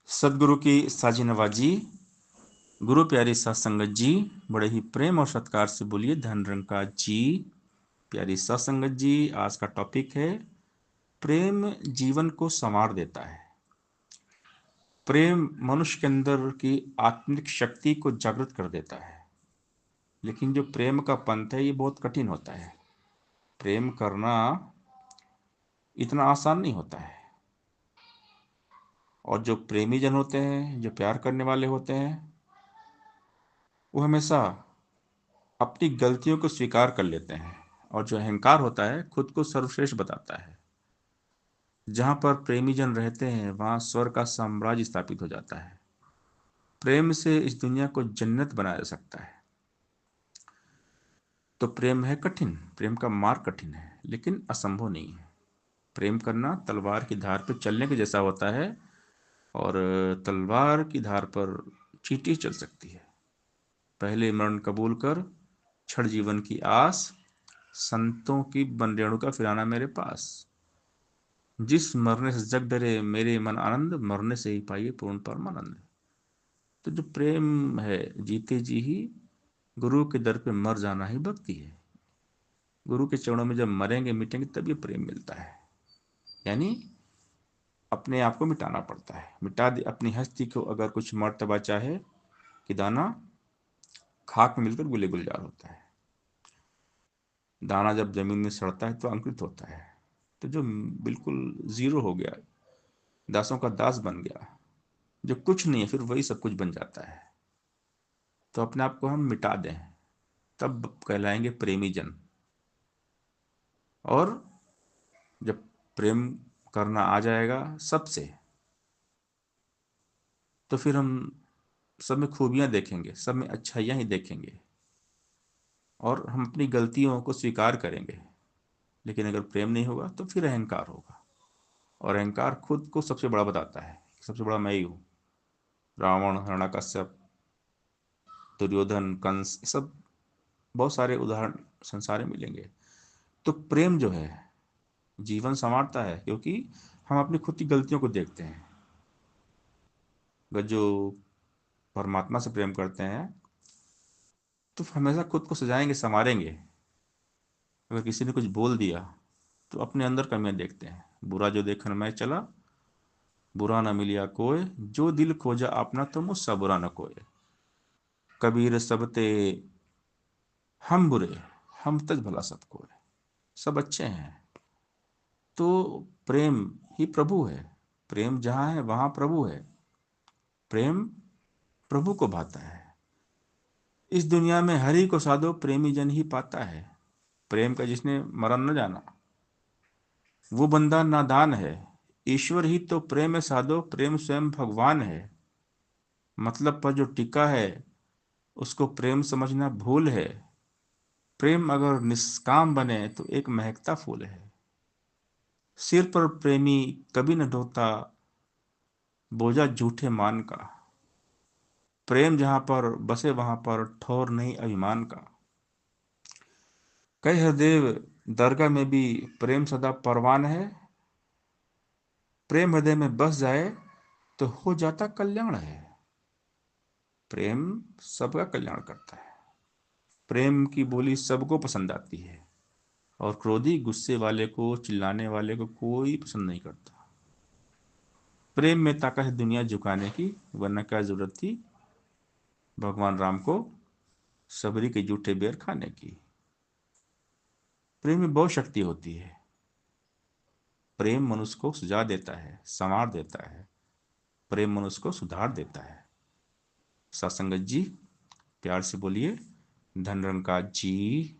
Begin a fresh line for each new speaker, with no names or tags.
सदगुरु की साजी नवाजी, गुरु प्यारी सात संगत जी, बड़े ही प्रेम और सत्कार से बोलिए धन रंका जी। प्यारी सात संगत जी, आज का टॉपिक है प्रेम जीवन को संवार देता है। प्रेम मनुष्य के अंदर की आत्मिक शक्ति को जागृत कर देता है। लेकिन जो प्रेम का पंथ है ये बहुत कठिन होता है। प्रेम करना इतना आसान नहीं होता है। और जो प्रेमी जन होते हैं, जो प्यार करने वाले होते हैं, वो हमेशा अपनी गलतियों को स्वीकार कर लेते हैं। और जो अहंकार होता है खुद को सर्वश्रेष्ठ बताता है। जहां पर प्रेमी जन रहते हैं वहां स्वर्ग का साम्राज्य स्थापित हो जाता है। प्रेम से इस दुनिया को जन्नत बनाया जा सकता है। तो प्रेम है कठिन, प्रेम का मार्ग कठिन है, लेकिन असंभव नहीं है। प्रेम करना तलवार की धार पर चलने के जैसा होता है। और तलवार की धार पर चींटी चल सकती है। पहले मरण कबूल कर, क्षण जीवन की आस, संतों की बन रेणुका फिराना मेरे पास। जिस मरने से जग डरे मेरे मन आनंद, मरने से ही पाइए पूर्ण परमानंद। तो जो प्रेम है, जीते जी ही गुरु के दर पे मर जाना ही भक्ति है। गुरु के चरणों में जब मरेंगे मिटेंगे तब ये प्रेम मिलता है। यानी अपने आप को मिटाना पड़ता है। मिटा दे अपनी हस्ती को अगर कुछ मर्तबा चाहे कि दाना खाक में मिलकर गुले गुलजार होता है। दाना जब जमीन में सड़ता है तो अंकुरित होता है। तो जो बिल्कुल जीरो हो गया, दासों का दास बन गया, जो कुछ नहीं है, फिर वही सब कुछ बन जाता है। तो अपने आप को हम मिटा दें तब कहलाएंगे प्रेमी जन। और जब प्रेम करना आ जाएगा सबसे, तो फिर हम सब में खूबियां देखेंगे, सब में अच्छाइयां ही देखेंगे। और हम अपनी गलतियों को स्वीकार करेंगे। लेकिन अगर प्रेम नहीं होगा तो फिर अहंकार होगा। और अहंकार खुद को सबसे बड़ा बताता है, सबसे बड़ा मैं ही हूँ। रावण, हिरण्यकश्यप, दुर्योधन, कंस, ये सब बहुत सारे उदाहरण संसार में मिलेंगे। तो प्रेम जो है जीवन संवारता है, क्योंकि हम अपनी खुद की गलतियों को देखते हैं। अगर जो परमात्मा से प्रेम करते हैं तो हमेशा खुद को सजाएंगे, संवारेंगे। अगर किसी ने कुछ बोल दिया तो अपने अंदर कमियां देखते हैं। बुरा जो देखन मैं चला, बुरा न मिलिया कोय, जो दिल खोजा अपना तो मुझसा बुरा न कोय। कबीर सब ते हम बुरे, हम तज भला सब कोय। सब अच्छे हैं। तो प्रेम ही प्रभु है। प्रेम जहां है वहां प्रभु है। प्रेम प्रभु को भाता है। इस दुनिया में हरि को साधो प्रेमी जन ही पाता है। प्रेम का जिसने मरण न जाना वो बंदा नादान है। ईश्वर ही तो प्रेम है साधो, प्रेम स्वयं भगवान है। मतलब पर जो टिका है उसको प्रेम समझना भूल है। प्रेम अगर निष्काम बने तो एक महकता फूल है। सिर पर प्रेमी कभी न ढोता बोझा झूठे मान का। प्रेम जहां पर बसे वहां पर ठौर नहीं अभिमान का। कई हरदेव दरगाह में भी प्रेम सदा परवान है। प्रेम हृदय में बस जाए तो हो जाता कल्याण है। प्रेम सबका कल्याण करता है। प्रेम की बोली सबको पसंद आती है। और क्रोधी गुस्से वाले को, चिल्लाने वाले को कोई पसंद नहीं करता। प्रेम में ताकत है दुनिया झुकाने की, वरना क्या जरूरत थी भगवान राम को सबरी के जूठे बेर खाने की। प्रेम में बहुत शक्ति होती है। प्रेम मनुष्य को सुझा देता है, संवार देता है। प्रेम मनुष्य को सुधार देता है। सत्संगत जी, प्यार से बोलिए धन निरंकार जी।